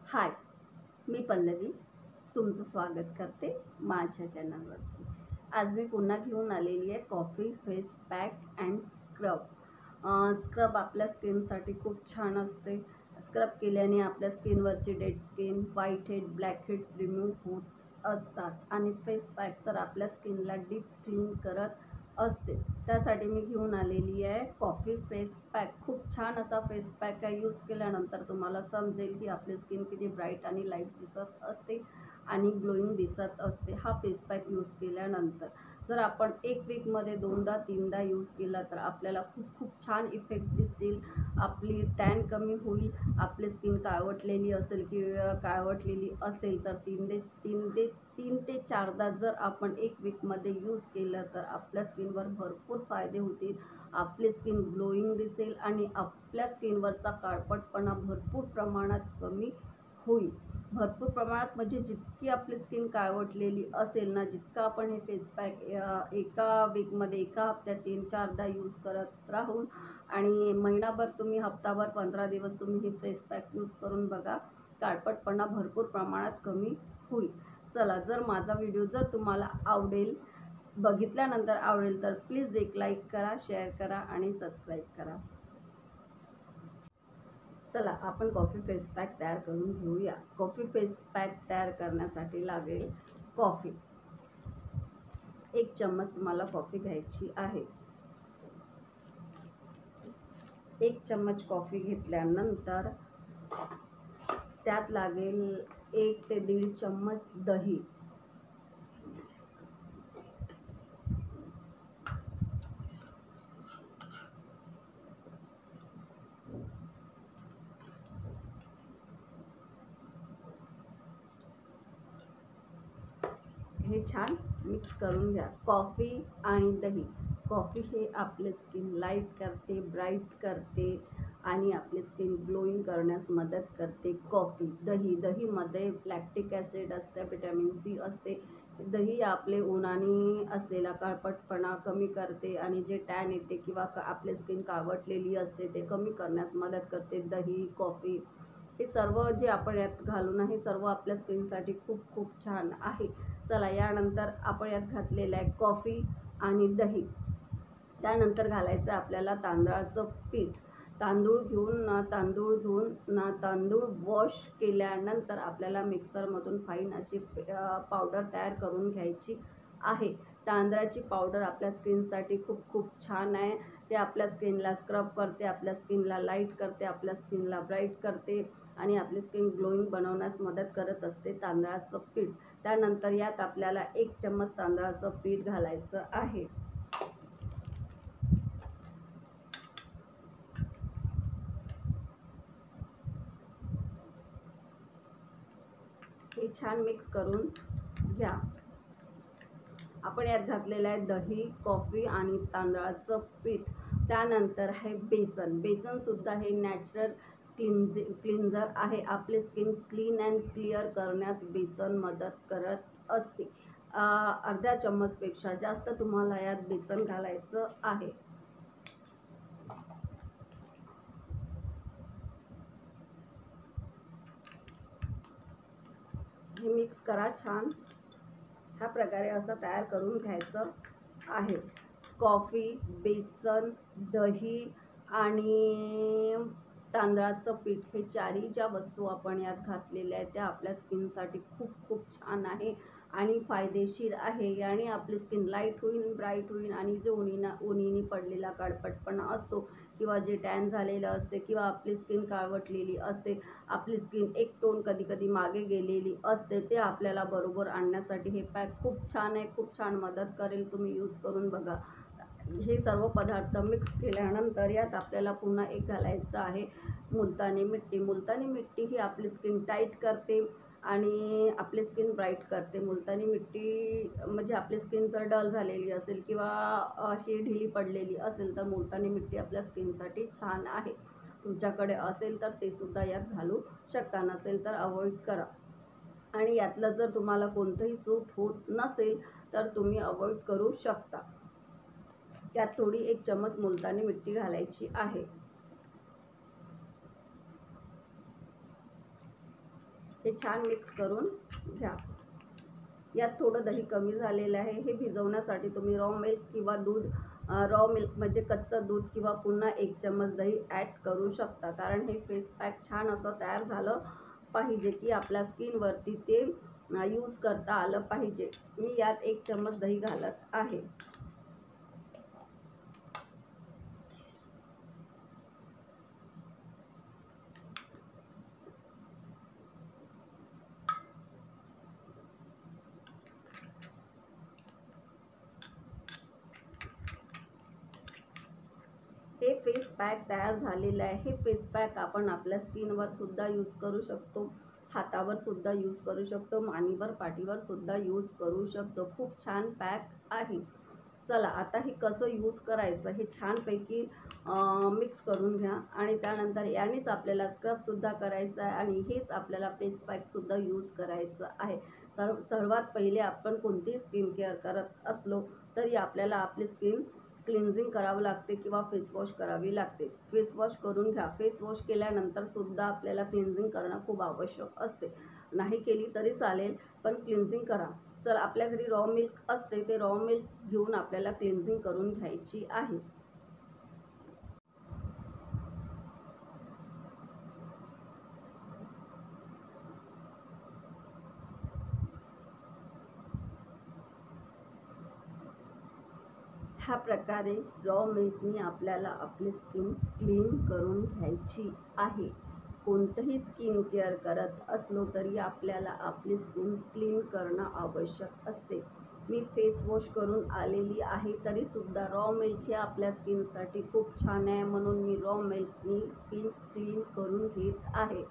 हाय, मी पल्लवी तुमचं स्वागत करते माझ्या चॅनलवरती। आज मी पुन्हा घेऊन आलेली आहे coffee face pack and scrub. Scrub आपल्या स्किनसाठी खूप छान असते। स्क्रब केल्याने आपल्या स्किनवरची dead skin, white head, black heads remove होत असतात आणि फेस पॅक तर आपल्या स्किनला डीप क्लीन करत असते। त्यासाठी मी घेऊन आलेली आहे कॉफी फेस पॅक। खूप छान असा फेस पॅक आहे। यूज केल्यानंतर तुम्हाला समजेल की आपली स्किन किती ब्राईट आणि लाईट दिसत असते आणि ग्लोईंग दिसत असते हा फेस पॅक यूज केल्यानंतर। जर आपण एक वीकमध्ये 2दा-3दा यूज केला तर आपल्याला खूप खूप छान इफेक्ट दिसतील। आपली टॅन कमी होईल। आपली स्किन काळवटलेली असेल तर 3 ते 4दा जर आपण एक वीकमध्ये यूज केलं तर आपल्या स्किनवर भरपूर फायदे होतील। आपली स्किन ग्लोईंग दिसेल आणि आपल्या स्किनवरचा काळपटपणा भरपूर प्रमाणात कमी होईल। भरपूर प्रमाणात म्हणजे जितकी आपली स्किन काळवटलेली असेल ना, जितका आपण हे फेस पॅक एका वीकमध्ये, एका हप्त्यात 3-4दा यूज करत राहून आणि महिनाभर तुम्ही, हप्ताभर, 15 दिवस तुम्ही हे फेस पॅक यूज करून बघा, काळपटपणा भरपूर प्रमाणात कमी होईल। चला, जर माझा व्हिडिओ जर तुम्हाला बघितल्यानंतर आवडेल तर प्लीज एक लाईक करा, शेअर करा आणि सबस्क्राईब करा। चला, आपण कॉफी फेस पॅक तयार करून घेऊया। कॉफी फेस पॅक तयार करण्यासाठी लागेल कॉफी। 1 चम्मच तुम्हाला कॉफी घ्यायची आहे। 1 चम्मच कॉफी घेतल्यानंतर त्यात लागेल 1 ते 1.5 चम्मच दही। हे छान मिक्स करून घ्या। कॉफी आणि दही। कॉफी हे आपले स्किन लाईट करते, ब्राईट करते आणि आपली स्किन ग्लोईंग करण्यास मदत करते। कॉफी, दहीमध्ये लॅक्टिक ॲसिड असते, व्हिटॅमिन सी असते। दही आपले उन्हाने असलेला काळपटपणा कमी करते आणि जे टॅन येते किंवा आपली स्किन काळवटलेली असते ते कमी करण्यास मदत करते। दही, कॉफी हे सर्व जे आपण यात घालून आहे सर्व आपल्या स्किनसाठी खूप खूप छान आहे। चला, यानंतर आपण यात घातलेलं आहे कॉफी आणि दही। त्यानंतर घालायचं आपल्याला तांदळाचं पीठ। तांदूळ घेऊन तांदूळ धुवून तांदूळ वॉश केल्यानंतर आपल्याला मिक्सरमधून फाईन अशी पावडर तयार करून घ्यायची आहे। तांदळाची पावडर आपल्या स्किनसाठी खूप खूप छान आहे। ते आपल्या स्किनला स्क्रब करते, आपल्या स्किनला लाईट करते, आपल्या स्किनला ब्राईट करते आणि आपली स्किन ग्लोईंग बनवण्यास मदत करत असते तांदळाचं पीठ। त्यानंतर यात आपल्याला 1 चम्मच तांदळाचं पीठ घालायचं आहे। हे छान मिक्स करून घ्या। आपण यात घातलेलं आहे दही, कॉफी आणि तांदळाचं पीठ। त्यानंतर आहे बेसन। बेसन सुद्धा हे नॅचरल क्लिन्झर आहे। आपली स्किन क्लीन अँड क्लिअर करण्यास बेसन मदत करत असते। अर्ध्या चम्मचपेक्षा जास्त तुम्हाला यात बेसन घालायचं आहे। हे मिक्स करा छान। ह्या प्रकारे असं तयार करून घ्यायचं आहे। कॉफी, बेसन, दही आणि तांदळाचं पीठ हे चारही ज्या वस्तू आपण यात घातलेल्या आहेत त्या आपल्या स्किनसाठी खूप खूप छान आहे आणि फायदेशीर आहे। याने आपली स्किन लाईट होईल, ब्राईट होईल आणि जो उन्हाने पडलेला काळपटपणा असतो किंवा जे टॅन झालेलं असते किंवा आपली स्किन काळवटलेली असते, आपली स्किन एक टोन कधी कधी मागे गेलेली असते, ते आपल्याला बरोबर आणण्यासाठी हे पॅक खूप छान आहे, खूप छान मदत करेल। तुम्ही यूज करून बघा। हे सर्व पदार्थ मिक्स केल्यानंतर यात आपल्याला पुन्हा एक घालायचं आहे मुलतानी मिट्टी। मुलतानी मिट्टी ही आपली स्किन टाईट करते आणि आपली स्किन ब्राईट करते। मुलतानी मिट्टी म्हणजे आपली स्किन जर डल झालेली असेल किंवा अशी ढिली पडलेली असेल तर मुलतानी मिट्टी आपल्या स्किनसाठी छान आहे। तुमच्याकडे असेल तर ते सुद्धा यात घालू शकता, नसेल तर अवॉइड करा। आणि यातलं जर तुम्हाला कोणतंही सूट होत नसेल तर तुम्ही अवॉइड करू शकता। त्यात थोडी 1 चम्मच मुलतानी मिट्टी घालायची आहे। हे छान मिक्स करून घ्या. यात थोडं दही कमी झालेलं आहे. हे भिजवण्यासाठी तुम्ही रॉ मिल्क किंवा दूध, रॉ मिल्क म्हणजे कच्चं दूध किंवा पुन्हा 1 चम्मच दही ॲड करू शकता. कारण हे फेस पॅक छान असं तयार झालं पाहिजे की आपल्या स्किनवरती ते यूज करता आलं पाहिजे. मी यात 1 चम्मच दही घालत आहे. हे फेस पॅक तयार झालेलं आहे. हे फेस पॅक आपण आपल्या स्किनवर सुद्धा यूज करू शकतो, हातावर सुद्धा यूज करू शकतो, मानेवर, पाठीवर सुद्धा यूज करू शकतो. खूप छान पॅक आहे. चला आता हे कसं यूज करायचं हे छानपैकी मिक्स करून घ्या आणि त्यानंतर यानेच आपल्याला स्क्रबसुद्धा करायचं आहे आणि हेच आपल्याला फेस पॅकसुद्धा यूज करायचं आहे. सर्वात पहिले आपण कोणतीही स्किन केअर करत असलो तरी आपल्याला आपली स्किन क्लिन्झिंग करावं लागते किंवा फेस वॉश करावी लागते. फेस वॉश करून घ्या. फेस वॉश केल्यानंतर सुद्धा आपल्याला क्लिन्झिंग करणं खूप आवश्यक असते. नाही केली तरी चालेल, पण क्लिन्झिंग करा. चल आपल्या घरी रॉ मिल्क असते, ते रॉ मिल्क घेऊन आपल्याला क्लिन्झिंग करून घ्यायची आहे. ह्या प्रकारे रॉ मिल्कनी आपल्याला आपली स्किन क्लीन करून घ्यायची आहे. कोणतंही स्किन केअर करत असलो तरी आपल्याला आपली स्किन क्लीन करणं आवश्यक असते. मी फेस वॉश करून आलेली आहे तरीसुद्धा रॉ मिल्क हे आपल्या स्किनसाठी खूप छान आहे, म्हणून मी रॉ मिल्कनी स्किन क्लीन करून घेत आहे.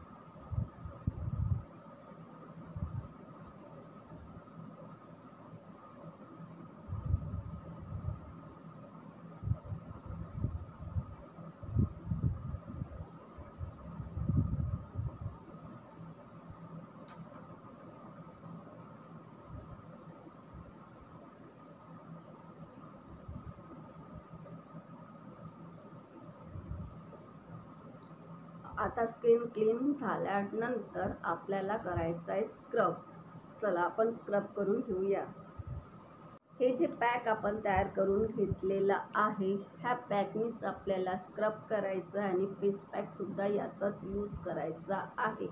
आता स्किन क्लीन झाल्यानंतर आपल्याला करायचं आहे स्क्रब. चला आपण स्क्रब करून घेऊया. हे जे पॅक आपण तयार करून घेतलेलं आहे, ह्या पॅकनीच आपल्याला स्क्रब करायचं आणि फेस पॅकसुद्धा याचाच यूज करायचा आहे.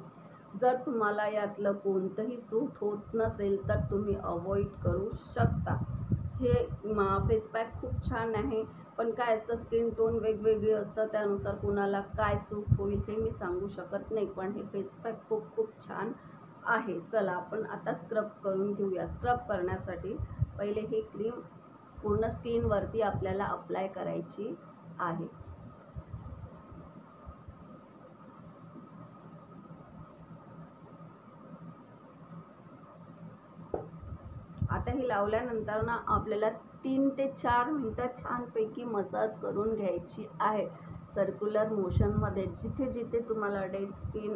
जर तुम्हाला यातलं कोणतंही सूट होत नसेल तर तुम्ही अवॉइड करू शकता. हे फेस पॅक खूप छान आहे, पण काय असतं स्किन टोन वेगवेगळी असतं, त्यानुसार कुणाला काय सूट होईल हे मी सांगू शकत नाही. पण हे फेस पॅक खूप खूप छान आहे. चला आपण आता स्क्रब करून घेऊया. स्क्रब करण्यासाठी पहिले ही क्रीम पूर्ण स्किनवरती आपल्याला अप्लाय करायची आहे. आता ही लावल्यानंतर ना आपल्याला 3 ते 4 मिनटं छानपैकी मसाज करून घ्यायची आहे. सर्क्युलर मोशनमध्ये जिथे जिथे तुम्हाला डेड स्किन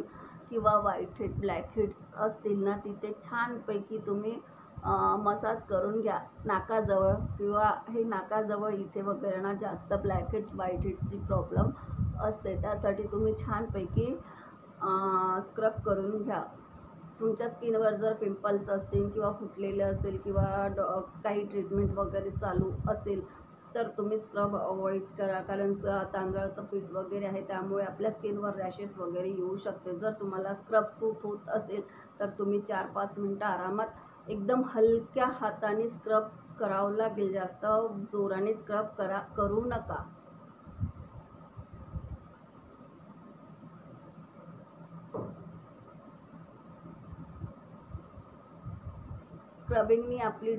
किंवा व्हाईट हेड, ब्लॅक हेड्स असतील ना, तिथे छानपैकी तुम्ही मसाज करून घ्या. नाकाजवळ किंवा हे नाकाजवळ इथे वगैरे ना जास्त ब्लॅक हेड्स, व्हाईट हेड्सची प्रॉब्लेम असते. त्यासाठी तुम्ही छानपैकी स्क्रब करून घ्या. तुमच्या स्किनवर जर पिंपल्स असतील किंवा फुटलेले असेल किंवा काही ट्रीटमेंट वगैरे चालू असेल तर तुम्ही स्क्रब अवॉइड करा. कारण तांदळाचं पीठ वगैरे आहे, त्यामुळे आपल्या स्किनवर रॅशेस वगैरे येऊ शकते. जर तुम्हाला स्क्रब सूट होत असेल तर तुम्ही 4-5 मिनटं आरामात एकदम हलक्या हाताने स्क्रब करावं लागेल. जास्त जोराने स्क्रब करू नका. स्क्रबिंगनी आपली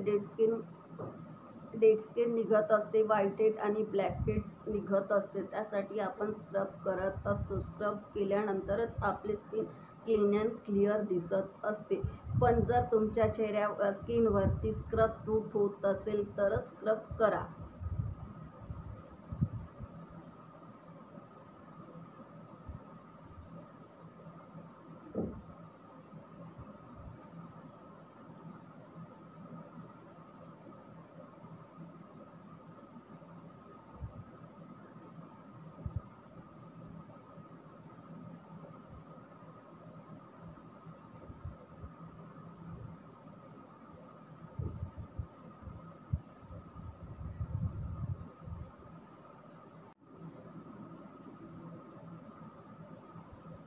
डेड स्किन निघत असते, व्हाईट हेड आणि ब्लॅक हेड्स निघत असते. त्यासाठी आपण स्क्रब करत असतो. स्क्रब केल्यानंतरच आपली स्किन क्लीन अँड क्लिअर दिसत असते. पण जर तुमच्या स्किनवरती स्क्रब सूट होत असेल तरच स्क्रब करा.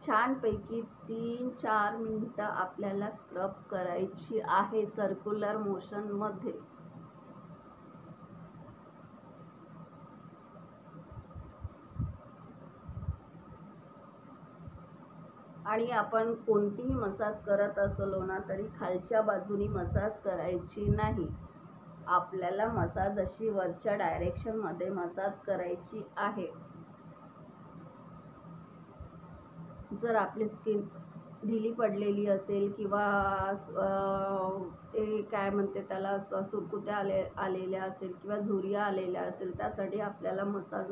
छानपैकी 3-4 मिनिटं आपल्याला स्क्रब करायची आहे सर्क्युलर मोशनमध्ये. आणि आपण कोणतीही मसाज करत असलो ना तरी खालच्या बाजूनी मसाज करायची नाही. आपल्याला मसाज अशी वरच्या डायरेक्शनमध्ये मसाज करायची आहे. जर आपली स्किन ढिली पडलेली असेल किंवा काय म्हणते त्याला सुरकुत्या आलेल्या असेल किंवा झुरिया आलेल्या असेल, त्यासाठी आपल्याला मसाज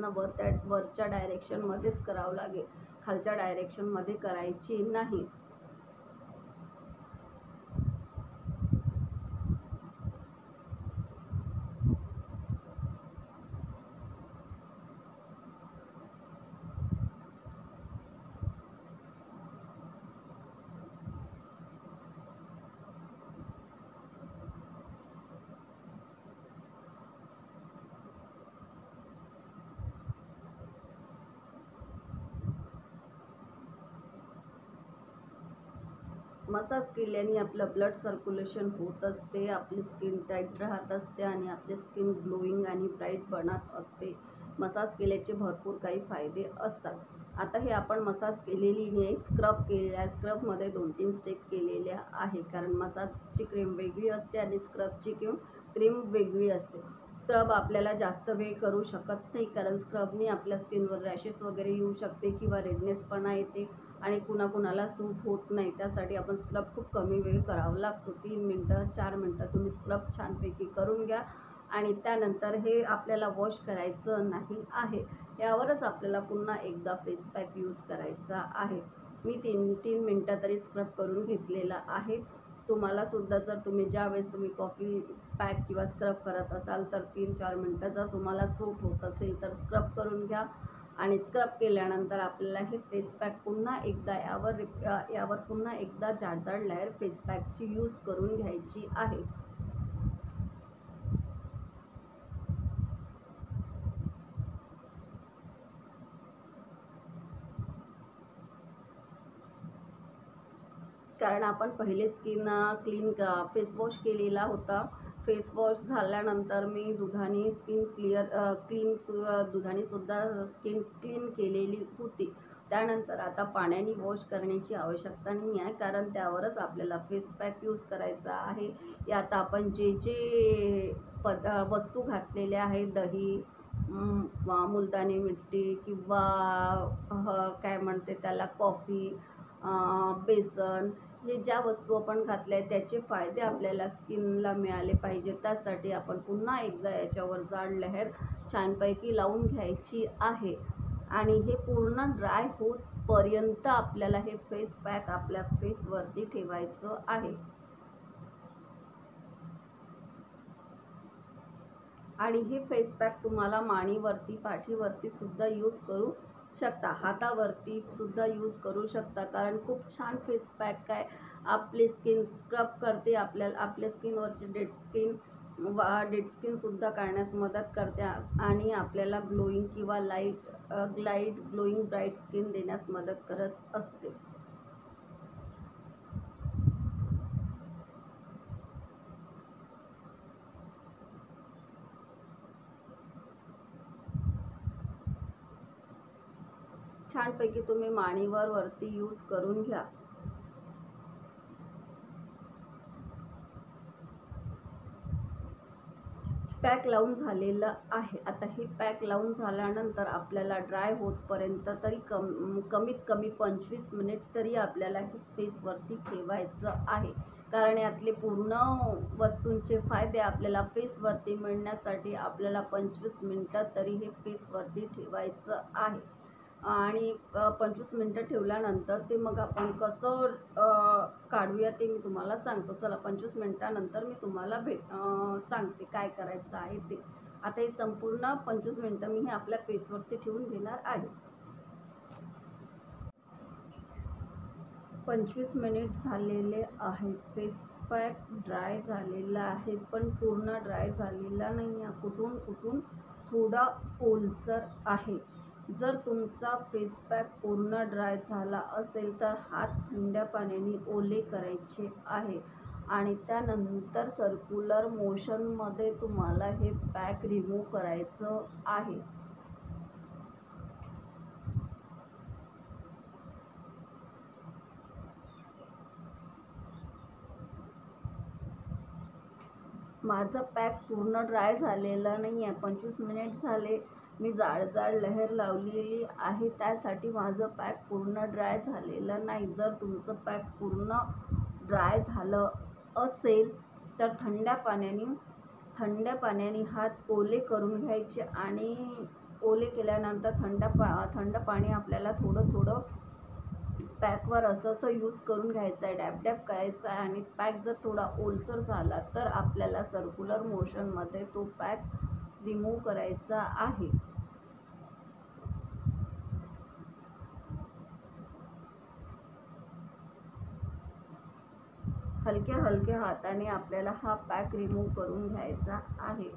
वरच्या डायरेक्शनमध्येच करावं लागेल, खालच्या डायरेक्शनमध्ये करायची नाही. मसाज केल्याने आपलं ब्लड सर्क्युलेशन होत असते, आपली स्किन टाईट राहत असते आणि आपली स्किन ग्लोईंग आणि ब्राईट बनत असते. मसाज केल्याचे भरपूर काही फायदे असतात. आता हे आपण मसाज केलेली नाही, स्क्रब केलेला आहे. स्क्रबमध्ये 2-3 स्टेप केलेल्या आहे, कारण मसाजची क्रीम वेगळी असते आणि स्क्रबची क्रीम वेगळी असते. स्क्रब आपल्याला जास्त वेळ करू शकत नाही, कारण स्क्रबने आपल्या स्किनवर रॅशेस वगैरे येऊ शकते किंवा रेडनेसपणा येते आणि कुणाकुणाला सूट होत नाही. त्यासाठी आपण स्क्रब खूप कमी वेळ करावा लागतो. 3 मिनटं 4 मिनटं तुम्ही स्क्रब छानपैकी करून घ्या आणि त्यानंतर हे आपल्याला वॉश करायचं नाही आहे. यावरच आपल्याला पुन्हा एकदा फेस पॅक यूज करायचा आहे. मी 3 मिनटं तरी स्क्रब करून घेतलेला आहे. तुम्हाला सुद्धा जर ज्यावेळेस तुम्ही कॉफी पॅक किंवा स्क्रब करत असाल तर 3-4 मिनटं जर तुम्हाला सूट होत असेल तर स्क्रब करून घ्या. आणि स्क्रब केल्यानंतर आपल्याला हे फेस पॅक पुन्हा एकदा यावर पुन्हा एकदा जाड लेअर फेस पॅकची यूज करून घ्यायची आहे. कारण आपण पहिले स्किन क्लीन फेस वॉश केलेला होता. फेस वॉश झाल्यानंतर मी दुधाने दुधाने सुद्धा स्किन क्लीन केलेली होती. त्यानंतर आता पाण्याने वॉश करण्याची आवश्यकता नाही आहे, कारण त्यावरच आपल्याला फेस पॅक यूज करायचा आहे. यात आपण जे वस्तू घातलेल्या आहेत, दही, मुलतानी मिट्टी किंवा काय म्हणते त्याला कॉफी, बेसन, हे ज्या वस्तू आपण घातल्या आहेत त्याचे फायदे आपल्याला स्किनला मिळाले पाहिजे. त्यासाठी आपण पुन्हा एकदा याच्यावर जाड लेअर छानपैकी लावून घ्यायची आहे आणि हे पूर्ण ड्राय होईपर्यंत आपल्याला हे फेस पॅक आपल्या फेसवरती ठेवायचं आहे. आणि हे फेस पॅक तुम्हाला मानेवरती, पाठीवरती सुद्धा यूज करू शकता, हातावरती सुद्धा यूज करू शकता, कारण खूप छान फेस पॅक आहे. आपली स्किन स्क्रब करते, आपल्या स्किनवरची डेड स्किन सुद्धा काढण्यास मदत करते आणि आपल्याला ग्लोईंग किंवा लाईट ग्लोईंग ब्राईट स्किन देण्यास मदत करत असते. छानपैकी तुम्ही मानेवर वरती यूज करून घ्या. पॅक लावून झालेलं आहे. आता हे पॅक लावून झाल्यानंतर आपल्याला ड्राय होतपर्यंत तरी कमीत कमी 25 मिनिट तरी आपल्याला हे फेसवरती ठेवायचं आहे, कारण यातले पूर्ण वस्तूंचे फायदे आपल्याला फेसवरती मिळण्यासाठी आपल्याला 25 मिनिटं तरी हे फेसवरती ठेवायचं आहे. आणि 25 मिनिटं ठेवल्यानंतर ते मग आपण कसं काढूया ते मी तुम्हाला सांगतो. चला 25 मिनिटानंतर मी तुम्हाला सांगते काय करायचं आहे ते. आता हे संपूर्ण 25 मिनिटं मी हे आपल्या फेसवरती ठेवून घेणार आहे. 25 मिनिट झालेले आहेत. फेस पॅक ड्राय झालेला आहे, पण पूर्ण ड्राय झालेला नाही आहे. कुठून थोडा ओलसर आहे. जर तुमचा फेस पॅक पूर्ण ड्राय झाला असेल तर हात थंड पाण्याने ओले करायचे आहे आणि त्यानंतर सर्क्युलर मोशनमध्ये तुम्हाला हे पॅक रिमूव्ह करायचं आहे. माझं पॅक पूर्ण ड्राय झालेलं नाही आहे. 25 मिनिट झाले. मी जाड लहर लावलेली आहे, त्यासाठी माझं पॅक पूर्ण ड्राय झालेलं नाही. जर तुमचं पॅक पूर्ण ड्राय झालं असेल तर थंड पाण्याने हात ओले करून घ्यायचे आणि ओले केल्यानंतर थंड पाणी आपल्याला थोडं पॅकवर असं यूज करून घ्यायचं आहे, डॅब करायचं आहे. आणि पॅक जर थोडा ओलसर झाला तर आपल्याला सर्क्युलर मोशनमध्ये तो पॅक रिमूव्ह करायचा आहे. हलक्या हाताने आपल्याला हा पॅक रिमूव्ह करून घ्यायचा आहे.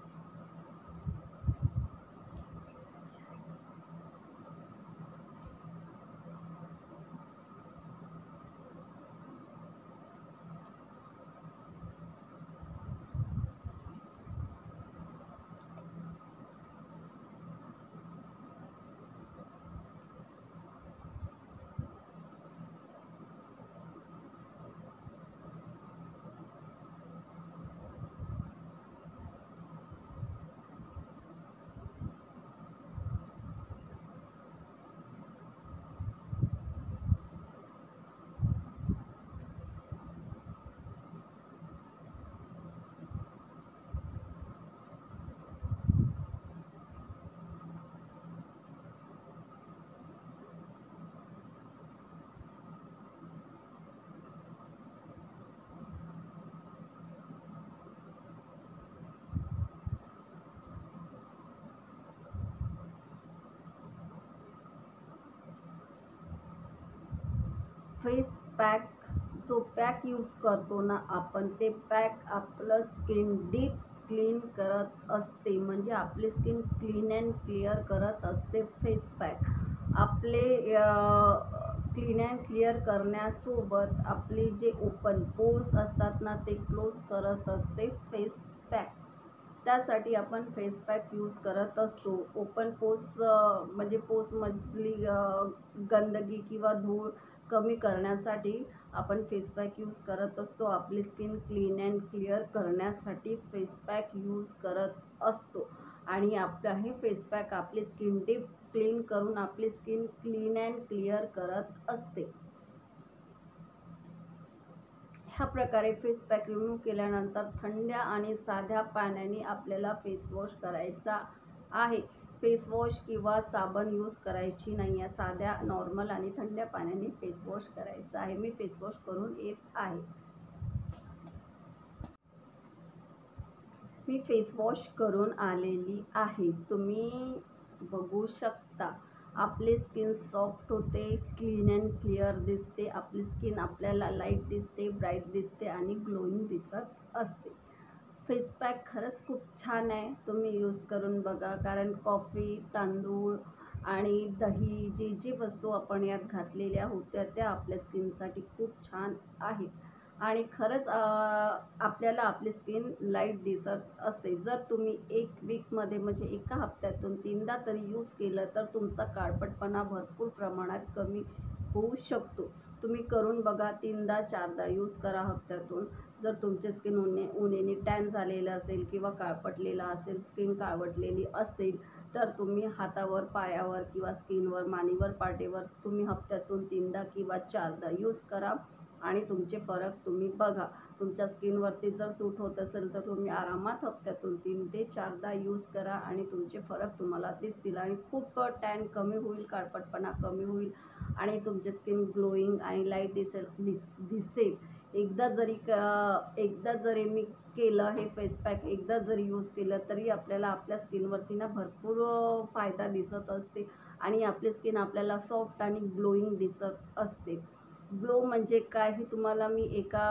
फेस पॅक जो पॅक यूज करतो ना आपण, ते पॅक आपलं स्किन डीप क्लीन करत असते. म्हणजे आपली स्किन क्लीन अँड क्लिअर करत असते. फेस पॅक आपले क्लीन अँड क्लिअर करण्यासोबत आपले जे ओपन पोर्स असतात ना, ते क्लोज करत असते फेस पॅक. त्यासाठी आपण फेस पॅक यूज करत असतो. ओपन पोर्स म्हणजे पोर्समधली गंदगी किंवा धूळ कमी करण्यासाठी आपण फेस पॅक यूज करत असतो. आपली स्किन क्लीन अँड क्लिअर करण्यासाठी फेस पॅक यूज करत असतो. आणि आपलं हे फेस पॅक आपली स्किन डीप क्लीन करून आपली स्किन क्लीन अँड क्लिअर करत असते. ह्या प्रकारे फेस पॅक रिमूव्ह केल्यानंतर थंड आणि साध्या पाण्याने आपल्याला फेस वॉश करायचा आहे. फेस वॉश किंवा साबण यूज करायची नाही आहे. साध्या नॉर्मल आणि थंड पाण्याने फेस वॉश करायचा आहे. मी फेस वॉश करून येत आहे. मी फेस वॉश करून आलेली आहे. तुम्ही बघू शकता. आपली स्किन सॉफ्ट होते, क्लीन अँड क्लिअर दिसते. आपली स्किन आपल्याला लाईट दिसते, ब्राईट दिसते आणि ग्लोईंग दिसत असते. फेस पॅक खरंच खूप छान आहे. तुम्ही यूज करून बघा. कारण कॉफी, तांदूळ आणि दही जी वस्तू आपण यात घातलेल्या होत्या त्या आपल्या स्किनसाठी खूप छान आहेत. आणि खरंच आपल्याला आपली स्किन लाईट दिसत असते. जर तुम्ही एक वीकमध्ये म्हणजे एका हप्त्यातून 3दा तरी यूज केलं तर तुमचा काळपटपणा भरपूर प्रमाणात कमी होऊ शकतो. तुम्ही करून बघा. 3दा 4दा यूज करा हप्त्यातून. जर तुमचे स्किन उन्हाने टॅन झालेलं असेल किंवा काळपटलेलं असेल, स्किन काळवटलेली असेल तर तुम्ही हातावर, पायावर किंवा स्किनवर, मानेवर, पाठीवर तुम्ही हप्त्यातून 3दा किंवा 4दा यूज करा आणि तुमचे फरक तुम्ही बघा. तुमच्या स्किनवरती जर सूट होत असेल तर तुम्ही आरामात हप्त्यातून 3 ते 4दा यूज करा आणि तुमचे फरक तुम्हाला दिसतील आणि खूप टॅन कमी होईल, काळपटपणा कमी होईल आणि तुमचे स्किन ग्लोईंग आणि लाईट दिसेल. एकदा जरी मी केलं हे फेस पॅक, एकदा जरी यूज केलं तरी आपल्याला आपल्या स्किनवरती ना भरपूर फायदा दिसत असते आणि आपली स्किन आपल्याला सॉफ्ट आणि ग्लोईंग दिसत असते. ग्लो म्हणजे काय हे तुम्हाला मी एका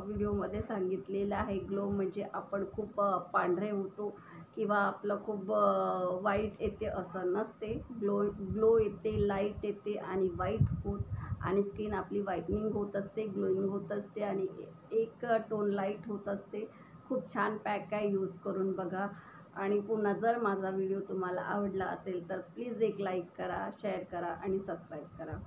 व्हिडिओमध्ये सांगितलेलं आहे. ग्लो म्हणजे आपण खूप पांढरे होतो किंवा आपलं खूप वाईट येते असं नसते. ग्लो येते, लाईट येते आणि व्हाईट होत आणि स्किन आपली व्हाईटनिंग होत असते, ग्लोईंग होत असते आणि एक टोन लाईट होत असते. खूप छान पॅक आहे, यूज करून बघा. आणि पुन्हा जर माझा व्हिडिओ तुम्हाला आवडला असेल तर प्लीज एक लाईक करा, शेअर करा आणि सबस्क्राईब करा.